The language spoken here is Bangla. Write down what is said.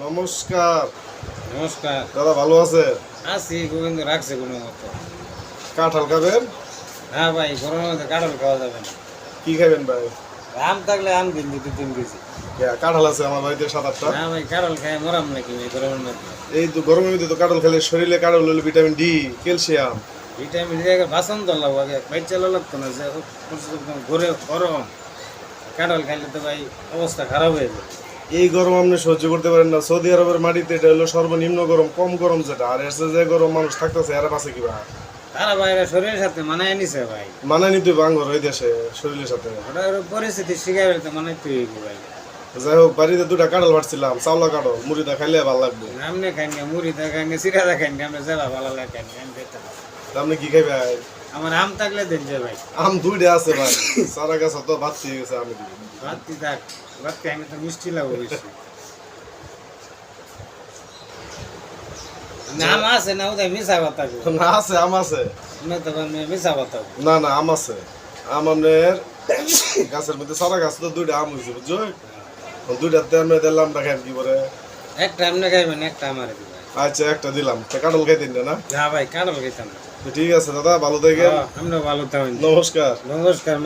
নমস্কার। নমস্কার। দাদা ভালো আছে? আছি, গোবিন্দ রাখছে কোনো মতো। কাঁঠাল খাবেন? হ্যাঁ ভাই, গরমের মধ্যে কাঁঠাল খাওয়া যাবে না। কি খাবেন ভাই? আম থাকলে আম দিন দিতে 3 কেজি। কাঁঠাল আছে আমার বাড়িতে 7-8টা। না ভাই, কাঁঠাল খাই মরাম নাকি ভাই গরমের মধ্যে? এই তো গরমের মধ্যে তো কাঁঠাল খেলে শরীরে কাঁঠাল হলে ভিটামিন ডি, ক্যালসিয়াম। ভিটামিন জায়গায় বাসন তো লাগবো, আগে বাইর চালা লাগতো না যে ঘরে গরম কাঁঠাল খাইলে তো ভাই অবস্থা খারাপ হয়ে যায়। এই গরম আপনি সহ্য করতে পারেন না। সৌদি আরবের মাটিতে এটা হলো সর্বনিম্ন গরম, কম গরম যেটা। আর এর চেয়ে যে গরম মানুষ থাকতেছে এরা পাশে কিবা তারা বাইরে শরীরের সাথে মানায় নিছে ভাই। মানায় নিতে বাঙ্গর ওই দেশে শরীরের সাথে। ওটা ওর পরিস্থিতি শিখে ফেলতে মানাইতে হইব ভাই। যাই হোক, বাড়িতে 2টা কাঁঠাল পাড়ছিলাম, চাওলা কাঁঠাল, মুড়িটা খাইলে ভালো লাগবে। আমনে খাইন গে, মুড়িটা খাইন গে, সিরাটা খাইন গে, আমরা যাবা ভালো লাগে খাইন গে, আমি খেতাম। তা আপনি কি খাইবে? আমার আম থাকলে দেন যে ভাই। আম 2টা আছে ভাই, সারা গাছ তো ভাত দিয়ে গেছে আমি দিই। ভাতটি থাক, ভাতটি আমি তো মিষ্টি লাগবো বেশি। নাম আছে না ওদের মিশা কথা গো। না আছে, আম আছে। আমি তো মিশা কথা গো। না না, আম আছে। আম আপনার গাছের মধ্যে সারা গাছ তো 2টা আম হয়েছে, বুঝছো? 2টাতে আমরা দিলাম, রাখেন কি করে। একটা এমনি খাইবেন, একটা আমার দিবেন। আচ্ছা, একটা দিলাম। তা কাঁঠাল খাইতেন না? না ভাই, কাঁঠাল খাইতাম না। ঠিক আছে দাদা, ভালো থাকেন। আমরাও ভালো থাকেন। নমস্কার। নমস্কার।